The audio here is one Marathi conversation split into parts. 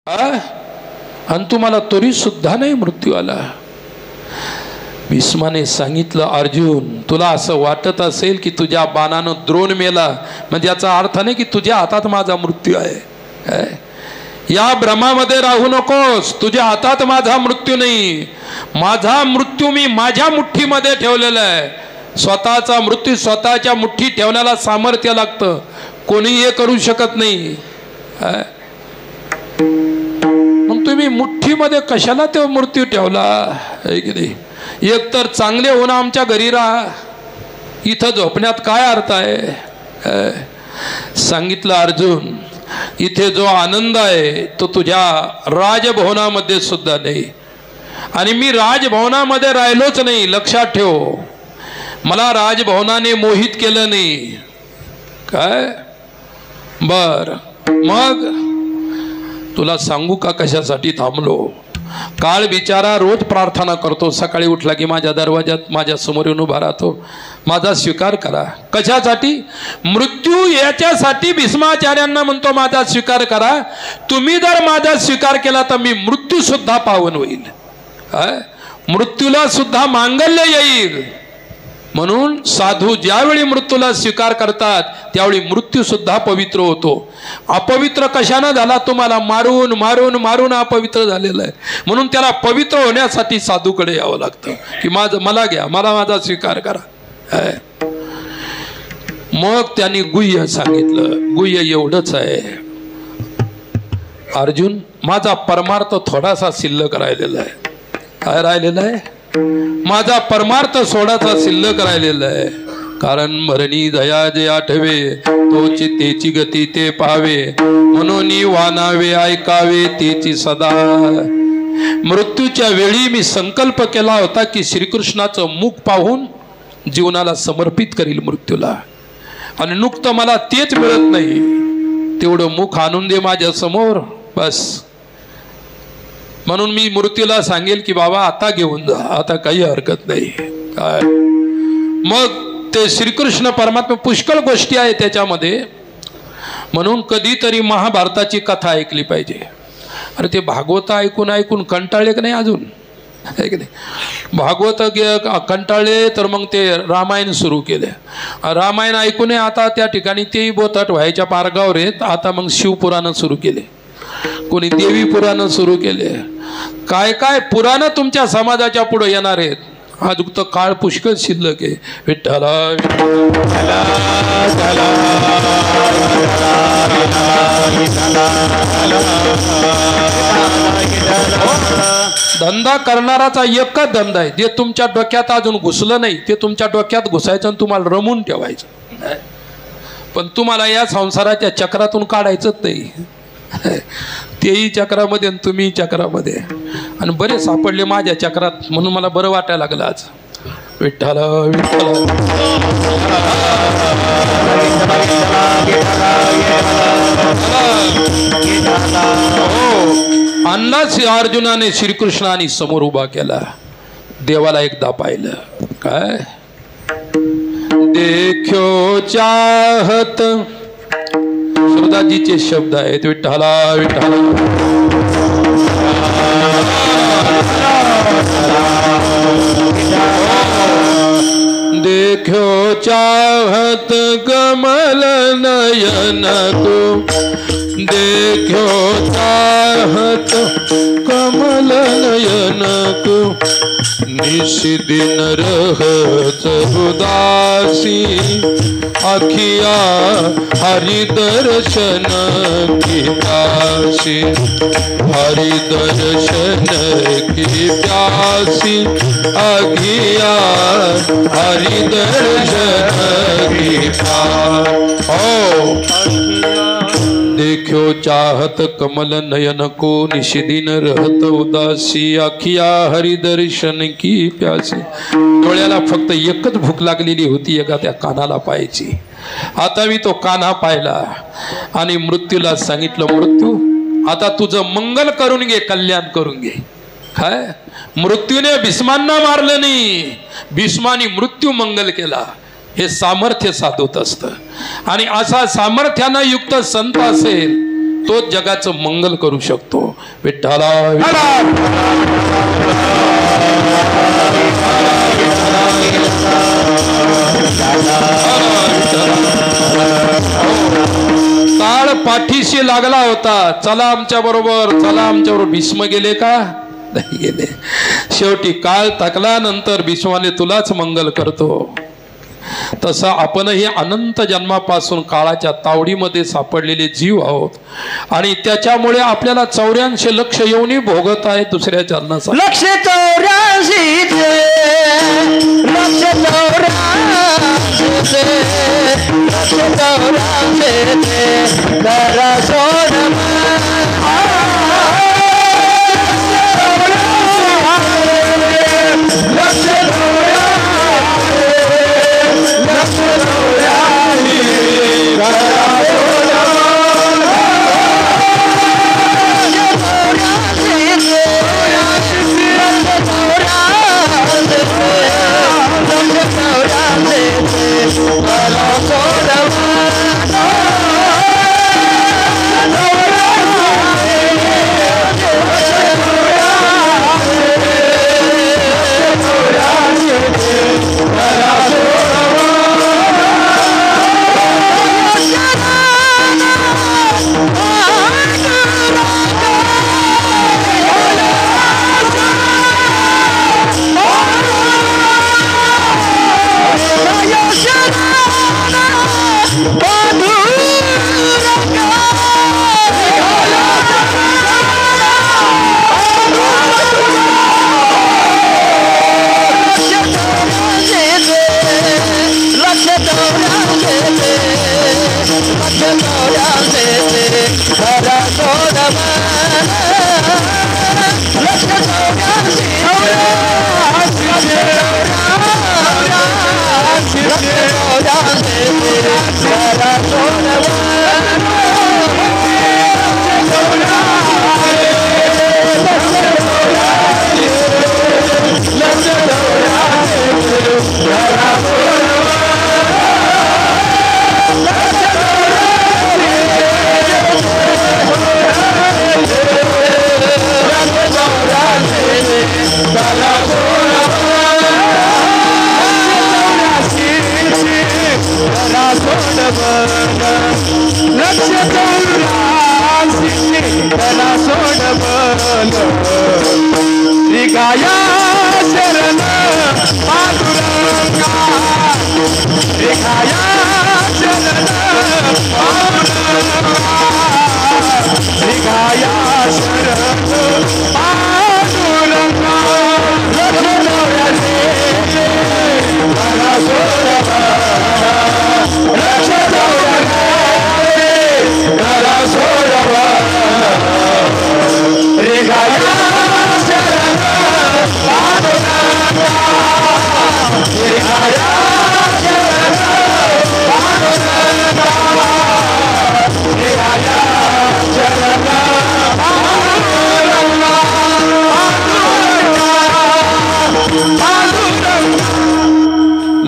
आणि तुम्हाला तरी सुद्धा नाही मृत्यू आला। भीष्माने सांगितलं, अर्जुन तुला असं वाटत असेल की तुझ्या बाणानं द्रोण मेला, म्हणजे याचा अर्थ नाही की तुझ्या हातात माझा मृत्यू आहे। या भ्रमामध्ये राहू नकोस, तुझ्या हातात माझा मृत्यू नाही, माझा मृत्यू मी माझ्या मुठ्ठीमध्ये ठेवलेला आहे। स्वतःचा मृत्यू स्वतःच्या मुठ्ठीत ठेवण्याला सामर्थ्य लागतं, कोणी हे करू शकत नाही। मग तुम्ही मुठ्ठीमध्ये कशाला तो मृत्यू ठेवला आहे की नाही? एक तर चांगले होणं आमच्या घरी राहा, इथं झोपण्यात काय अर्थ आहे? सांगितलं अर्जुन, इथे जो आनंद आहे तो तुझ्या राजभवनामध्ये सुद्धा नाही, आणि मी राजभवनामध्ये राहिलोच नाही, लक्षात ठेव। मला राजभवनाने मोहित केलं नाही काय? बर मग तुला सांगू का कशासाठी थांबलो? काळ बिचारा रोज प्रार्थना करतो, सकाळी उठला की माझ्या दरवाजात माझ्या समोर येऊन उभा राहतो, माझा स्वीकार करा। कशासाठी? मृत्यू याच्यासाठी भीष्माचार्यांना म्हणतो माझा स्वीकार करा। तुम्ही जर माझा स्वीकार केला तर मी मृत्यू सुद्धा पावन होईल, मृत्यूला सुद्धा मांगल्य येईल। म्हणून साधू ज्यावेळी मृत्यूला स्वीकार करतात त्यावेळी मृत्यू सुद्धा पवित्र होतो। अपवित्र कशाने झाला? तुम्हाला मारून मारून मारून अपवित्र झालेला आहे, म्हणून त्याला पवित्र होण्यासाठी साधूकडे यावं लागतं की मला घ्या, मला माझा स्वीकार करा। मग त्यांनी गुह्य सांगितलं, गुह्य एवढंच आहे, अर्जुन माझा परमार्थ थोडासा शिल्लक राहिलेला आहे। काय राहिलेला आहे? माझा परमार्थ सोडाचा शिल्लक राहिलेला आहे। कारण मरणी दया जे आठवे, तोची तेची गती ते पावे, म्हणून वानावे ऐकावे तेची सदा। मृत्यूच्या वेळी मी संकल्प केला होता की श्रीकृष्णाचं मुख पाहून जीवनाला समर्पित करील मृत्यूला, आणि नुकतं मला तेच मिळत नाही, तेवढं मुख आणून दे माझ्या समोर बस। म्हणून मी मृत्यूला सांगेल की बाबा आता घेऊन जा, आता काही हरकत नाही काय। मग ते श्रीकृष्ण परमात्मा पुष्कळ गोष्टी आहेत त्याच्यामध्ये, म्हणून कधीतरी महाभारताची कथा ऐकली पाहिजे। अरे ते भागवत ऐकून ऐकून कंटाळले की नाही अजून, आहे की नाही? भागवत कंटाळले तर मग ते रामायण सुरू केले, रामायण ऐकून आता त्या ठिकाणी तेही बोथट व्हायच्या मार्गावर आहेत। आता मग शिवपुराण सुरू केले, कोणी देवी पुराण सुरू केले, काय काय पुराण तुमच्या समाजाच्या पुढे येणार आहेत। अजून तर काळ पुष्कळ शिल्लक आहे। विठ्ठला धंदा करणाराचा एकच धंदा आहे, जे तुमच्या डोक्यात अजून घुसलं नाही ते तुमच्या डोक्यात घुसायचं आणि तुम्हाला रमून ठेवायचं, पण तुम्हाला या संसाराच्या चक्रातून काढायचंच नाही। तेही चक्रामध्ये आणि तुम्ही चक्रामध्ये, आणि बरे सापडले माझ्या चक्रात, म्हणून मला बरं वाटायला लागलं आज। विठ्ठल विठ्ठल अन्नाच अर्जुनाने श्रीकृष्णाने समोर उभा केला, देवाला एकदा पाहिलं काय? देखो चाहत, सुरदासजीचे शब्द आहेत, विठ्ठला विठ्ठला देखो चाहत कमल नयन को, देखो चाहत कमल नयन को, निश दिन रहत उदासी, अखिया हरि दर्शन की प्यासी, हरि दर्शन की प्यासी, अखिया हरि दर्शन की प्यासी। देखो चाहत कमल नयन को, निशिदिन रहत उदासी, अखिया हरि दर्शन की प्यासी। डोळ्याला फक्त एकच भूक लागलेली होती, एका त्या कानाला पाहायची। आता मी तो काना पाहिला आणि मृत्यूला सांगितलं, मृत्यू आता तुझं मंगल करून घे, कल्याण करून घे। काय? मृत्यूने भीष्मांना मारलं नाही, भीष्माने मृत्यू मंगल केला। हे सामर्थ्य साधवत असतं, आणि असा सामर्थ्यानं युक्त संत असेल तोच जगाचं मंगल करू शकतो. विठ्ठला काळ पाठीशी लागला होता. चला आमच्या बरोबर, चला आमच्या बरोबर. भीष्म गेले का? नाही गेले. शेवटी काळ थकल्यानंतर भीष्माने तुलाच मंगल करतो. तसं आपणही अनंत जन्मापासून काळाच्या तावडीमध्ये सापडलेले जीव आहोत आणि त्याच्यामुळे आपल्याला 84 लक्ष योनी भोगत आहे दुसऱ्या चरणासाठी. लक्ष 84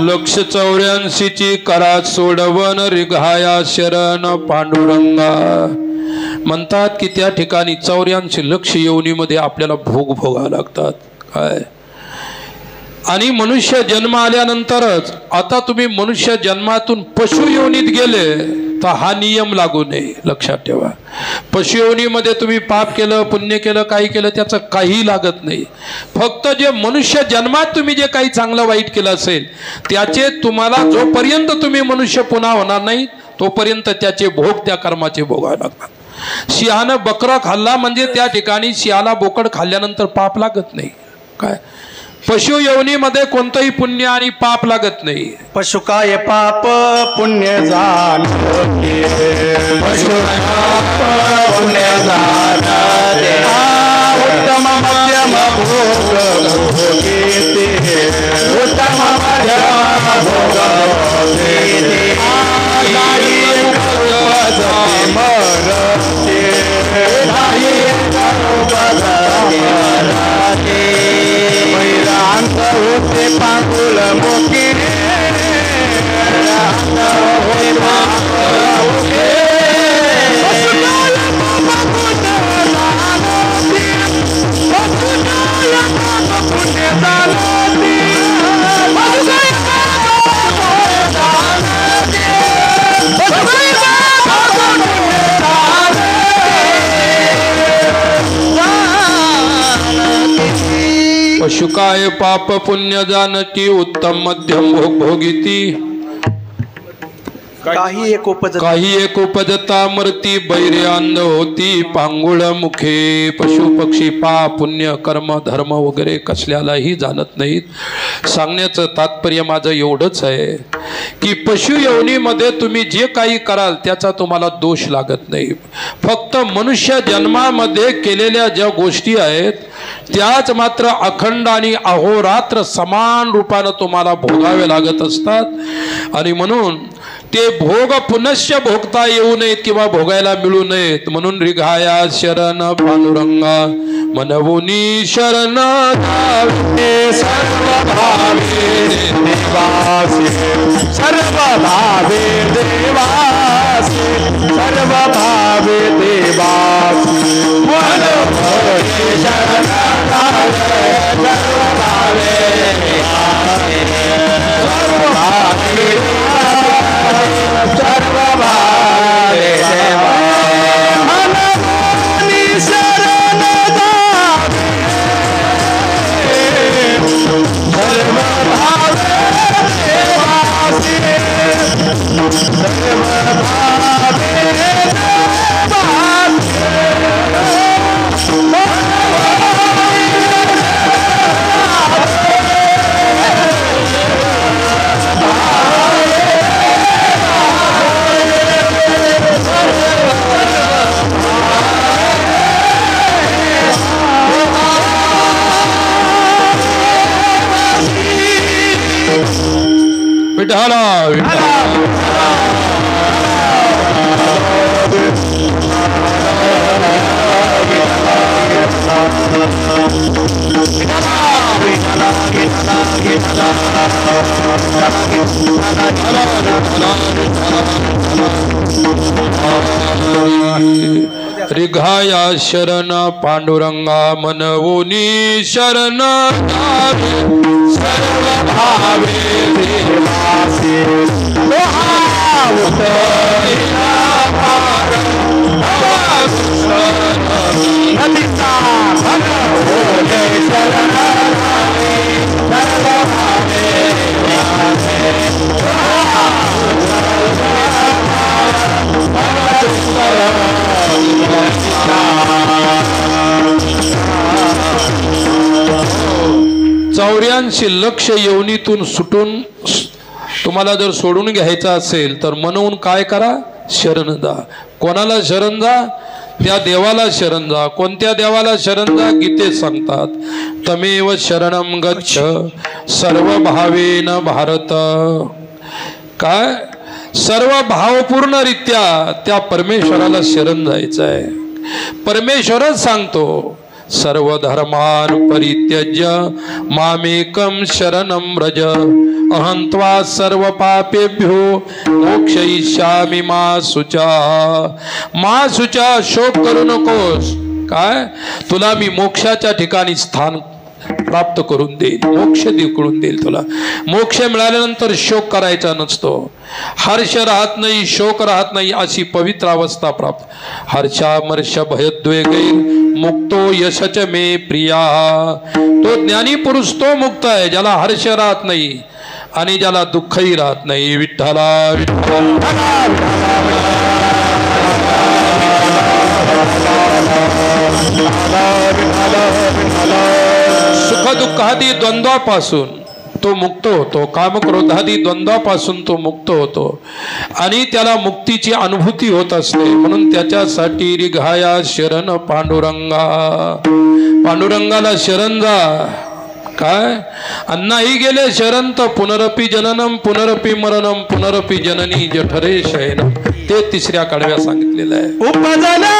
लक्ष 84 करा सोडवन रिघाया शरण पांडुरंगा. म्हणतात की त्या ठिकाणी 84 लक्ष योनीमध्ये आपल्याला भोग भोगावे लागतात. काय आणि मनुष्य जन्म आल्यानंतरच, आता तुम्ही मनुष्य जन्मातून पशु योनीत गेले तर हा नियम लागू नये. लक्षात ठेवा, पशु योनीमध्ये तुम्ही पाप केलं, पुण्य केलं, काही केलं, त्याचं काही लागत नाही. फक्त जे मनुष्य जन्मात तुम्ही जे काही चांगलं वाईट केलं असेल त्याचे तुम्हाला, जोपर्यंत तुम्ही मनुष्य पुन्हा होणार नाही तोपर्यंत त्याचे भोग, त्या कर्माचे भोगावे लागतात. सिंहानं बकरं खाल्ला म्हणजे त्या ठिकाणी सिंहाला बोकड खाल्ल्यानंतर पाप लागत नाही. काय पशु योनीमध्ये कोणतंही पुण्य आणि पाप लागत नाही. पशु काय पाप पुण्य जान पशु पाप पुण्य जान उत्तम मध्यम भोग भोगीते उत्तम मध्यम भोग भोगीते होते पांगुल मोकिरे होते पांगुल मोकिरे पशु काय पाप पुण्य जानकी उत्तम मध्यम भोग भोगिती काही एक उपजता मरती बैरे अंध होती पांगुळ मुखे पशु पक्षी पाप पुण्य कर्म धर्म वगैरे कसल्यालाही जाणत नाहीत। सांगण्याचं तात्पर्य माझं एवढंच आहे की पशु योनीमध्ये तुम्ही जे काही कराल त्याचा तुम्हाला दोष लागत नाही। फक्त मनुष्य जन्मामध्ये केलेल्या ज्या गोष्टी आहेत त्याच मात्र अखंड आणि अहोरात्र समान रूपाने तुम्हाला भोगावे लागत असतात आणि म्हणून ते भोग पुनश्च भोगता येऊ नयेत किंवा भोगायला मिळू नयेत म्हणून रिघाया शरण पांडुरंगा मनवुनी शरण धावे सर्व भावे देवासी सर्व भावे देवासी सर्व भावे देवासी मनवुनी शरण धावे सर्व भावे सर्व भावे सर्व भावे मनवुनी शरण धावे सर्व भावे देवासी सर्व भावे विठाला रिघाया शरण पांडुरंगा मनवुनी शरण धावे सर्व भावे देवासी चौऱ्यांशी लक्ष योनीतून सुटून तुम्हाला जर सोडून घ्यायचा असेल तर म्हणून काय करा शरण जा। कोणाला शरण जा? त्या देवाला शरण जा। कोणत्या देवाला शरण जा? गीतेत सांगतात तमेव शरणम गच्छ सर्व भावेन भारत। काय सर्व भावपूर्ण रित्या त्या परमेश्वराला शरण जायचं आहे। परमेश्वरच सांगतो सर्व धर्मान परित्यज्य मामेकम शरणम व्रज अहं त्वा सर्व पापेभ्यो मोक्षयिष्यामि मा शुचा। मा शुचा शोक करू नकोस। काय तुला मी मोक्षाच्या ठिकाणी स्थान प्राप्त करून देईल, मोक्ष करून देईल तुला। मोक्ष मिळाल्यानंतर शोक करायचा नसतो, हर्ष राहत नाही, शोक राहत नाही, अशी पवित्र अवस्था प्राप्त। हर्षामर्ष भयद्वेगैर मुक्तो यशच मे प्रिया। तो ज्ञानी पुरुष तो मुक्त आहे ज्याला हर्ष राहत नाही आणि ज्याला दुःखही राहत नाही। विठ्ठला सुख दुःखादी द्वंद्वापासून तो मुक्त होतो, कामक्रोधादी द्वंद्वापासून तो मुक्त होतो आणि त्याला मुक्तीची अनुभूती होत असते। म्हणून त्याच्यासाठी रिघाया शरण पांडुरंगा, पांडुरंगाला शरण जा। काय अन्नाही गेले शरण तर पुनरपि जननम पुनरपि मरणम पुनरपि जननी जठरे शयनम, ते तिसऱ्या कडव्या सांगितलेलं आहे। उपजना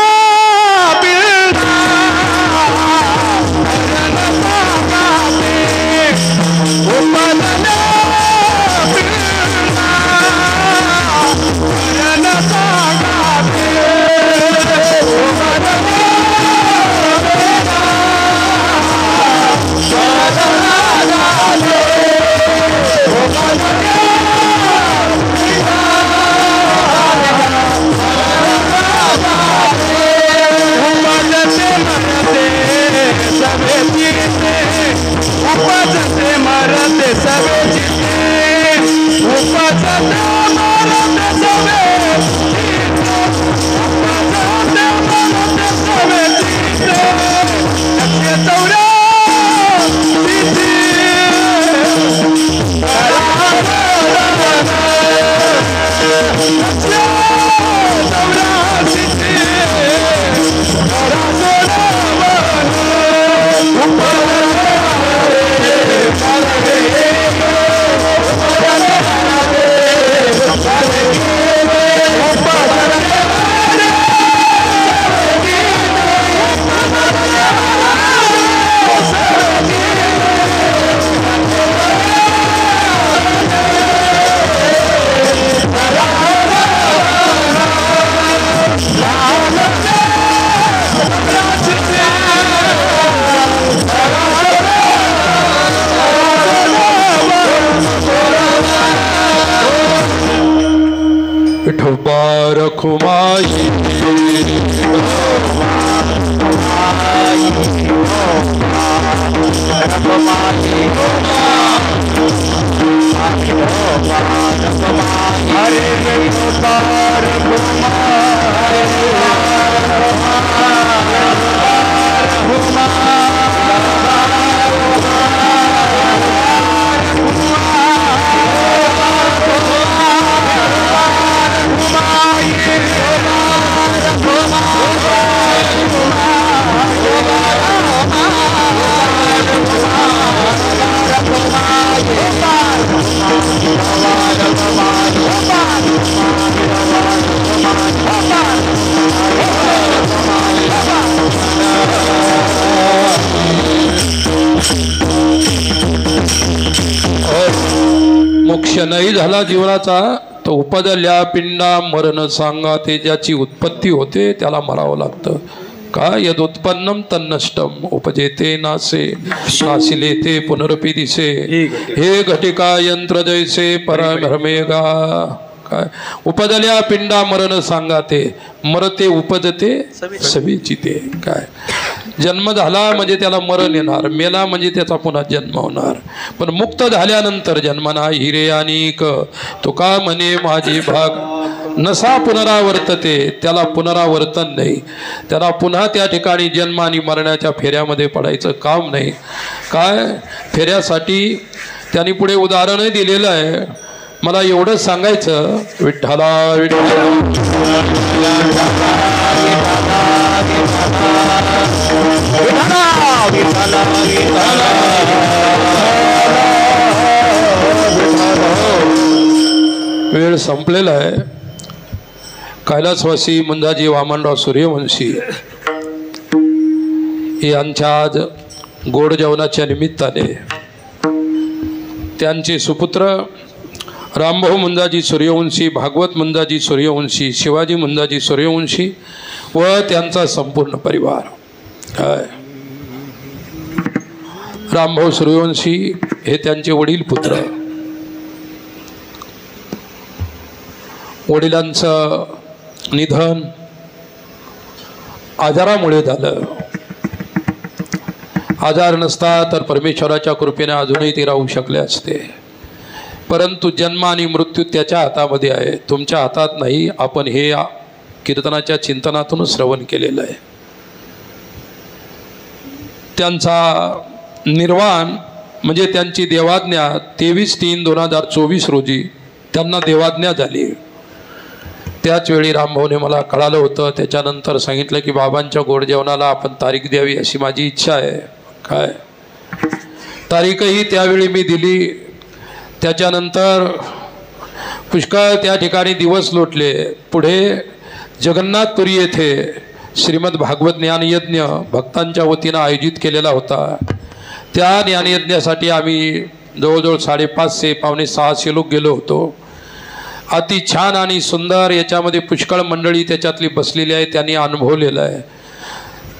मोक्ष नाही झाला जीवनाचा तर उपजल्या पिंडा मरण सांगा ते ज्याची उत्पत्ती होते त्याला मरावं लागतं का यदुत्पन्नम तन्नष्टम उपजेते नासे नासिले ते पुनरपि दिसे हे घटिका यंत्र जैसे परभ्रमेगा काय उपजल्या पिंडा मरण सांगा ते मरते उपजते सभेची ते काय जन्म झाला म्हणजे त्याला मरण येणार मेला म्हणजे त्याचा पुन्हा जन्म होणार पण मुक्त झाल्यानंतर जन्मना हिरे अनेक तो का म्हणे माझी भाग नसा पुनरावर्तते त्याला पुनरावर्तन नाही त्याला पुन्हा त्या ठिकाणी जन्म आणि मरणाच्या फेऱ्यामध्ये पडायचं काम नाही काय फेऱ्यासाठी त्यांनी पुढे उदाहरणही दिलेलं आहे मला एवढं सांगायचं विठ्ठला विठ्ठला वेळ संपलेला आहे कैलासवासी मंदाजी वामनराव सूर्यवंशी यांच्या आज गोड जेवणाच्या निमित्ताने त्यांचे सुपुत्र रामभाऊ मुंजाजी सूर्यवंशी भागवत मुंजाजी सूर्यवंशी शिवाजी मुंजाजी सूर्यवंशी व त्यांचा संपूर्ण परिवार रामभाऊ सूर्यवंशी हे त्यांचे वडील पुत्र वडिलांचं निधन आजारामुळे झालं आजार नसता तर परमेश्वराच्या कृपेने अजूनही ते राहू शकले असते परंतु जन्म आणि मृत्यू त्याच्या हातामध्ये आहे तुमच्या हातात नाही आपण हे कीर्तनाच्या चिंतनातून श्रवण केलेलं आहे त्यांचा निर्वाण म्हणजे त्यांची देवाज्ञा 23/3/2024 रोजी त्यांना देवाज्ञा झाली त्याच वेळी रामभाऊने मला कळालं होतं त्याच्यानंतर सांगितलं की बाबांच्या गोड जेवणाला आपण तारीख द्यावी अशी माझी इच्छा आहे काय तारीखही त्यावेळी मी दिली त्याच्यानंतर पुष्कळ त्या ठिकाणी दिवस लोटले पुढे जगन्नाथपुरी येथे श्रीमद भागवत ज्ञानयज्ञ भक्तांच्या वतीनं आयोजित केलेला होता त्या ज्ञानयज्ञासाठी आम्ही जवळजवळ 550-600 लोक गेलो होतो अति छान आणि सुंदर याच्यामध्ये पुष्कळ मंडळी त्याच्यातली बसलेली आहे त्यांनी अनुभवलेलं आहे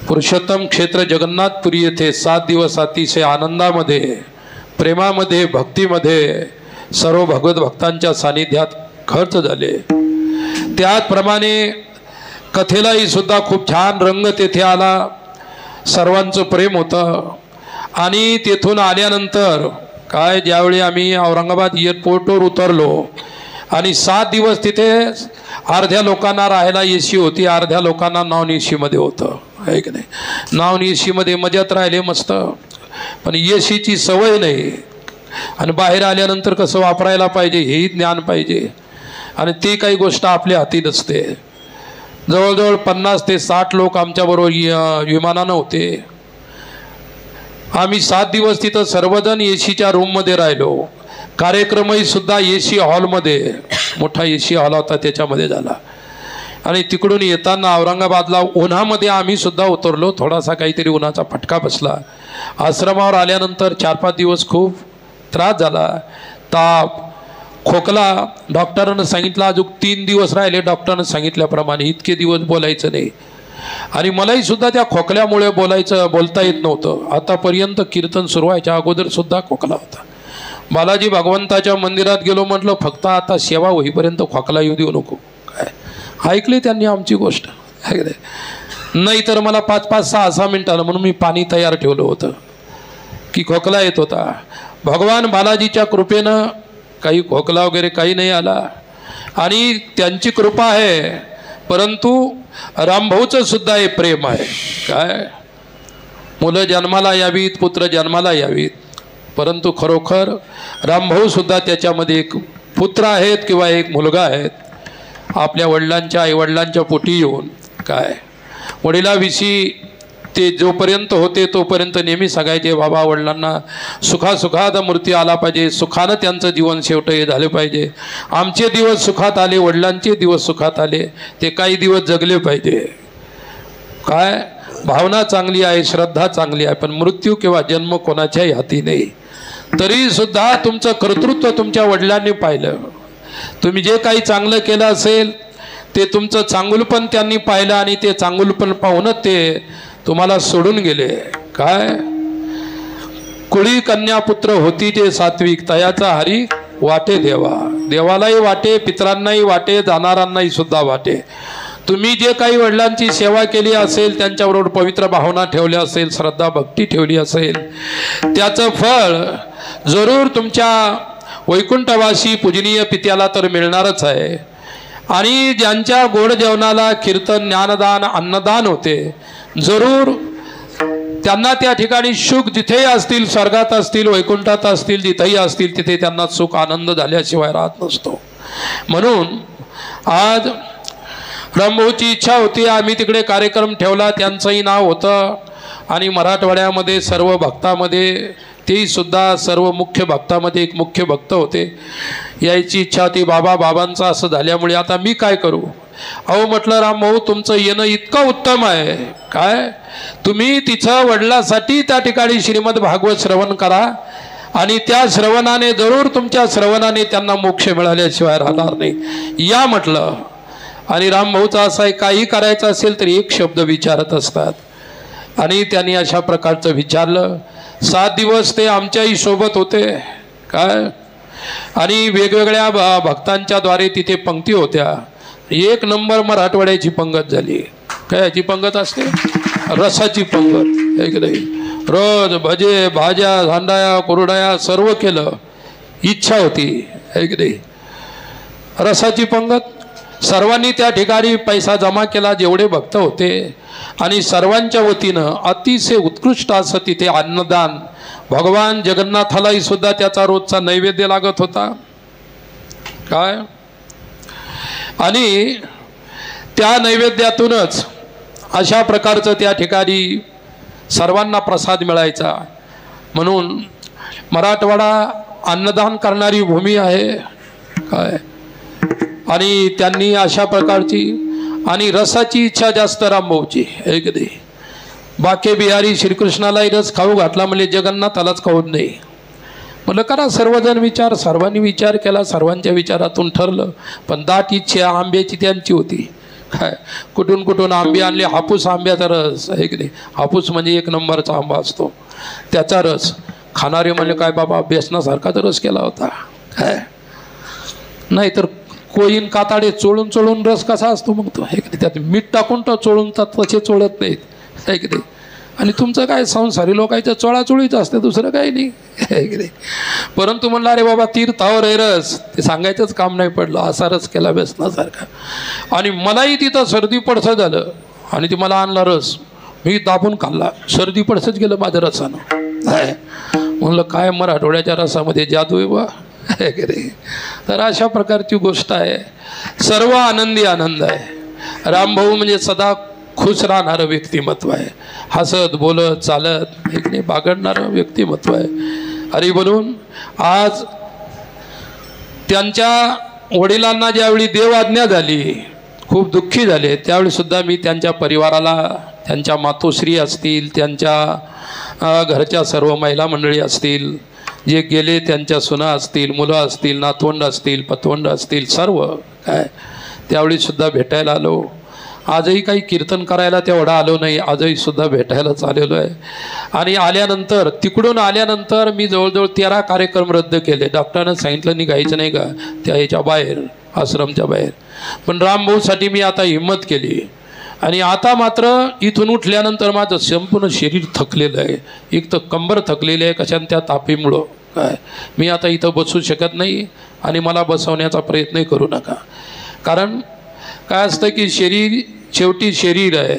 पुरुषोत्तम क्षेत्र जगन्नाथपुरी येथे 7 दिवस अतिशय आनंदामध्ये प्रेमामध्ये भक्तीमध्ये सर्व भगवत भक्तांच्या सानिध्यात खर्च झाले त्याचप्रमाणे कथेलाही सुद्धा खूप छान रंग तेथे आला सर्वांचं प्रेम होतं आणि तेथून आल्यानंतर काय ज्यावेळी आम्ही औरंगाबाद एअरपोर्टवर उतरलो आणि 7 दिवस तिथे अर्ध्या लोकांना राहायला एसी होती अर्ध्या लोकांना नॉन एसीमध्ये होतं आहे की नाही नॉन एसीमध्ये मजेत राहिले मस्त पण एसीची सवय नाही आणि बाहेर आल्यानंतर कसं वापरायला पाहिजे हेही ज्ञान पाहिजे आणि ते काही गोष्ट आपल्या हाती नसते जवळजवळ 50 ते 60 लोक आमच्याबरोबर विमानानं होते आम्ही 7 दिवस तिथं सर्वजण एसीच्या रूममध्ये राहिलो कार्यक्रमही सुद्धा एसी हॉलमध्ये मोठा एसी हॉल होता त्याच्यामध्ये झाला आणि तिकडून येताना औरंगाबादला उन्हामध्ये आम्ही सुद्धा उतरलो थोडासा काहीतरी उन्हाचा फटका बसला आश्रमावर आल्यानंतर 4-5 दिवस खूप त्रास झाला ताप खोकला डॉक्टरांना सांगितलं अजून 3 दिवस राहिले डॉक्टरांना सांगितल्याप्रमाणे इतके दिवस बोलायचं नाही आणि मलाही सुद्धा त्या खोकल्यामुळे बोलता येत नव्हतं आतापर्यंत कीर्तन सुरू व्हायच्या अगोदर सुद्धा खोकला होता बालाजी भगवंताच्या मंदिरात गेलो म्हटलं फक्त आता सेवा होईपर्यंत खोकला येऊ देऊ नको काय ऐकली त्यांनी आमची गोष्ट नाही तर मला 5-5, 6-6 मिनिटानं म्हणून मी पाणी तयार ठेवलं होतं की खोकला येत होता. भगवान बालाजीच्या कृपेनं काही खोकला वगैरे काही नाही आला आणि त्यांची कृपा आहे. परंतु रामभाऊचं सुद्धा हे प्रेम आहे. काय मुलं जन्माला यावीत, पुत्र जन्माला यावीत, परंतु खरोखर रामभाऊ सुद्धा त्याच्यामध्ये एक पुत्र आहेत किंवा एक मुलगा आहेत. आपल्या वडिलांच्या आईवडिलांच्या पोटी येऊन काय वडिलाविषयी ते जोपर्यंत होते तोपर्यंत नेहमी सांगायचे, बाबा वडिलांना सुखासुखात मूर्ती आला पाहिजे, सुखानं त्यांचं जीवन शेवट हे झालं पाहिजे. आमचे दिवस सुखात आले, वडिलांचे दिवस सुखात आले, ते काही दिवस जगले पाहिजे. काय भावना चांगली आहे, श्रद्धा चांगली आहे, पण मृत्यू किंवा जन्म कोणाच्याही हाती नाही. तरी सुद्धा तुमचं कर्तृत्व तुमच्या वडिलांनी पाहिलं. तुम्ही जे काही चांगलं केलं असेल ते तुमचं चांगुलपण त्यांनी पाहिलं आणि ते चांगुलपण पाहूनच ते तुम्हाला सोडून गेले. काय कुळी कन्या पुत्र होती जे सात्विक, तयाचा हरी वाटे देवा. देवालाही वाटे, पितरांनाही वाटे, जाणाऱ्यांनाही सुद्धा वाटे. तुम्ही जे काही वडिलांची सेवा केली असेल, त्यांच्याबरोबर पवित्र भावना ठेवल्या असेल, श्रद्धा भक्ती ठेवली असेल, त्याचं फळ जरूर तुमच्या वैकुंठवासी पूजनीय पित्याला तर मिळणारच आहे. आणि ज्यांच्या गोड जेवणाला कीर्तन, ज्ञानदान, अन्नदान होते, जरूर त्यांना त्या ठिकाणी सुख जिथेही असतील, स्वर्गात असतील, वैकुंठात असतील, जिथेही असतील, तिथे त्यांना सुख आनंद झाल्याशिवाय राहत नसतो. म्हणून आज रामभाऊची इच्छा होती, आम्ही तिकडे कार्यक्रम ठेवला, त्यांचंही नाव होतं आणि मराठवाड्यामध्ये सर्व भक्तामध्ये तेही सुद्धा सर्व मुख्य भक्तामध्ये एक मुख्य भक्त होते. यायची इच्छा होती. बाबांचं असं झाल्यामुळे आता मी काय करू. अहो म्हटलं रामभाऊ तुमचं येणं इतकं उत्तम आहे, काय तुम्ही तिचं वडिलासाठी त्या ठिकाणी श्रीमद भागवत श्रवण करा आणि त्या श्रवणाने जरूर तुमच्या श्रवणाने त्यांना मोक्ष मिळाल्याशिवाय राहणार नाही या म्हटलं. आणि रामभाऊचा असं आहे, काही करायचं असेल तर एक शब्द विचारत असतात आणि त्यांनी अशा प्रकारचं विचारलं. 7 दिवस ते आमच्याही सोबत होते. काय आणि वेगवेगळ्या भक्तांच्या द्वारे तिथे पंक्ती होत्या. 1 नंबर मराठवाड्याची पंगत झाली. काय याची पंगत असते? रसाची पंगत. एक नाही रोज भजे भाज्या झांडाया कुरड्या सर्व केलं. इच्छा होती एक नाही रसाची पंगत. सर्वांनी त्या ठिकाणी पैसा जमा केला जेवढे भक्त होते आणि सर्वांच्या वतीनं अतिशय उत्कृष्ट असं तिथे अन्नदान. भगवान जगन्नाथालाही सुद्धा त्याचा रोजचा नैवेद्य लागत होता. काय आणि त्या नैवेद्यातूनच अशा प्रकारचं त्या ठिकाणी सर्वांना प्रसाद मिळायचा. म्हणून मराठवाडा अन्नदान करणारी भूमी आहे. काय आणि त्यांनी अशा प्रकारची आणि रसाची इच्छा जास्त रामभाऊची एक दे. बाके बिहारी श्रीकृष्णालाही रस खाऊ घातला म्हणजे जगन्नाथालाच खाऊ नाही. म्हटलं करा सर्वजण विचार. सर्वांनी विचार केला, सर्वांच्या विचारातून ठरलं. पण दाट इच्छा आंब्याची त्यांची होती. काय कुठून कुठून आंबे आणले. हापूस आंब्याचा रस आहे की नाही. हापूस म्हणजे 1 नंबरचा आंबा असतो, त्याचा रस खाणारे म्हणजे काय बाबा बेसनासारखाच रस केला होता. काय नाही तर कोईन काताडे चोळून चोळून रस कसा असतो मग तो आहे की नाही. त्यात मीठ टाकून तो चोळून तसे चोळत नाहीत आहे की नाही. आणि तुमचं काय संसारी लोकांचं चोळाचोळीच असते, दुसरं काही नाही आहे की नाही. परंतु म्हणलं अरे बाबा तीर्थावर आहे रस, ते सांगायचंच काम नाही पडलं. असा रस केला बेसनासारखा. आणि मलाही तिथं सर्दी पडसं झालं आणि ती मला आणला रस, मी दाबून खाल्ला. सर्दी पडसंच गेलं माझ्या रसानं. म्हणलं काय मराठवाड्याच्या रसामध्ये जादू आहे बा आहे की नाही. तर अशा प्रकारची गोष्ट आहे. सर्व आनंदी आनंद आहे. रामभाऊ म्हणजे सदा खुश राहणारं व्यक्तिमत्व आहे. हसत बोलत चालत एक नाही बागडणारं व्यक्तिमत्व आहे. हरी बोलून आज त्यांच्या वडिलांना ज्यावेळी देव आज्ञा झाली, खूप दुःखी झाले, त्यावेळी सुद्धा मी त्यांच्या परिवाराला, त्यांच्या मातोश्री असतील, त्यांच्या घरच्या सर्व महिला मंडळी असतील, जे गेले त्यांच्या सुना असतील, मुलं असतील, नातवंड असतील, पतवंड असतील, सर्व काय त्यावेळी सुद्धा भेटायला आलो. आजही काही कीर्तन करायला तेवढा आलो नाही, आजही सुद्धा भेटायलाच आलेलो आहे. आणि आल्यानंतर तिकडून आल्यानंतर मी जवळजवळ 13 कार्यक्रम रद्द केले. डॉक्टरांनं सांगितलं निघायचं नाही का त्या ह्याच्या बाहेर, आश्रमच्या बाहेर. पण रामभाऊसाठी मी आता हिंमत केली. आणि आता मात्र इथून उठल्यानंतर माझं संपूर्ण शरीर थकलेलं आहे. एक तर कंबर थकलेली आहे कशाने, त्या तापीमुळं. काय मी आता इथं बसू शकत नाही आणि मला बसवण्याचा प्रयत्नही करू नका. कारण काय असतं की शरीर शेवटी शरीर आहे.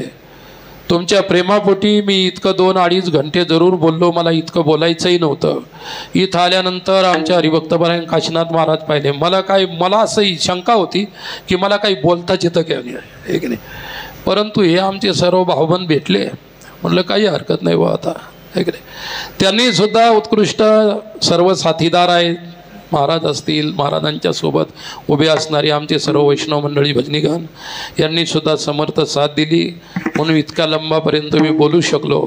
तुमच्या प्रेमापोटी मी इतकं 2-2.5 घंटे जरूर बोललो. मला इतकं बोलायचंही नव्हतं. इथं आल्यानंतर आमच्या हरिभक्तपरायण काशीनाथ महाराज पाहिले. मला असंही शंका होती की मला काही बोलताच येतं की नाही. परंतु हे आमचे सर्व भावबंद भेटले. म्हटलं काही हरकत नाही बा आता. त्यांनी सुद्धा उत्कृष्ट सर्व साथीदार आहेत. महाराज असतील, महाराजांच्या सोबत उभे असणारे आमचे सर्व वैष्णव मंडळी, भजनीगण यांनी सुद्धा समर्थ साथ दिली. म्हणून इतक्या लंबापर्यंत मी बोलू शकलो.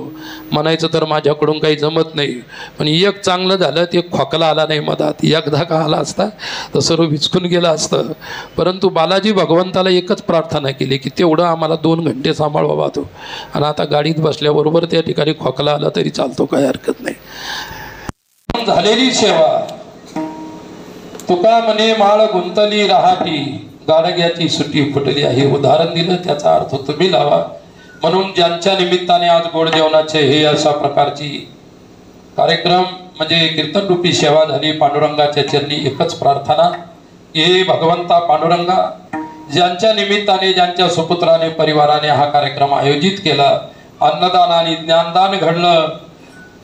म्हणायचं तर माझ्याकडून काही जमत नाही. पण एक चांगलं झालं, ते खोकला आला नाही मधात. एकदा का आला असता तर सर्व विचकून गेलं असतं. परंतु बालाजी भगवंताला एकच प्रार्थना केली की तेवढं आम्हाला 2 घंटे सांभाळवा तो. आणि आता गाडीत बसल्याबरोबर त्या ठिकाणी खोकला आला तरी चालतो, काही हरकत नाही. झालेली सेवा तुका म्हणे माळ गुंतली राहाटी, गाडग्याची सुटी फुटली आहे. उदाहरण दिलं, त्याचा अर्थ तुम्ही लावा. म्हणून ज्यांच्या निमित्ताने आज गोड जेवणाचे हे अशा प्रकारची कार्यक्रम म्हणजे कीर्तनरूपी सेवा झाली. पांडुरंगाच्या चरणी एकच प्रार्थना, हे भगवंता पांडुरंगा, ज्यांच्या निमित्ताने ज्यांच्या सुपुत्राने परिवाराने हा कार्यक्रम आयोजित केला, अन्नदान आणि ज्ञानदान घडलं,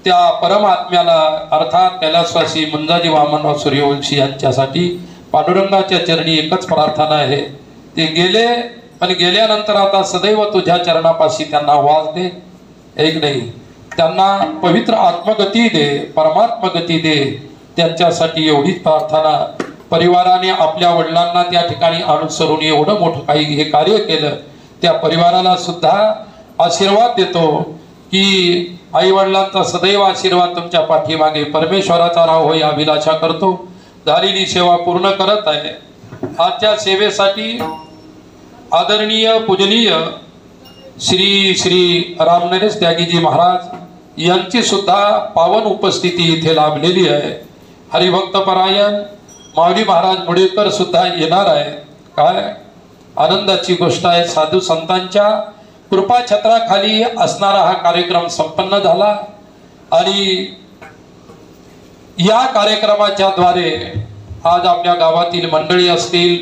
त्या परमात्म्याला अर्थात कैलासवासी मुंजाजी वामनराव सूर्यवंशी यांच्यासाठी पांडुरंगाच्या चरणी एकच प्रार्थना आहे. ते गेले, पण गेल्यानंतर आता सदैव तुझ्या चरणापाशी त्यांना वास दे. एक नाही, त्यांना पवित्र आत्मगती दे, परमात्मगती दे. त्यांच्यासाठी एवढीच प्रार्थना. परिवाराने आपल्या वडिलांना त्या ठिकाणी अनुसरून एवढं मोठं काही हे कार्य केलं, त्या परिवाराला सुद्धा आशीर्वाद देतो की आई वडिलांचा सदैव आशीर्वाद तुमच्या पाठीमागे परमेश्वराचा राव होई अभिलाषा करतो. झालेली सेवा पूर्ण करत आहे. आजच्या सेवेसाठी आदरणीय पूजनीय श्री श्री रामनरेश त्यागीजी महाराज यांची सुद्धा पावन उपस्थिती इथे लाभलेली आहे. हरिभक्तपरायण माऊली महाराज मुडेकर सुद्धा येणार आहे. काय आनंदाची गोष्ट आहे. साधू संतांच्या कृपा छत्राखाली असणारा हा कार्यक्रम संपन्न झाला. आणि या कार्यक्रमाच्या द्वारे आज आपल्या गावातील मंडळी असतील,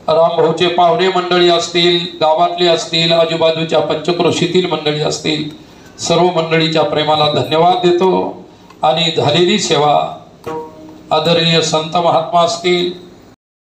रामभाऊचे पाहुणे मंडळी असतील, गावातले असतील, आजूबाजूच्या पंचक्रोशीतील मंडळी असतील, सर्व मंडळीच्या प्रेमाला धन्यवाद देतो. आणि झालेली सेवा आदरणीय संत महात्मा असतील,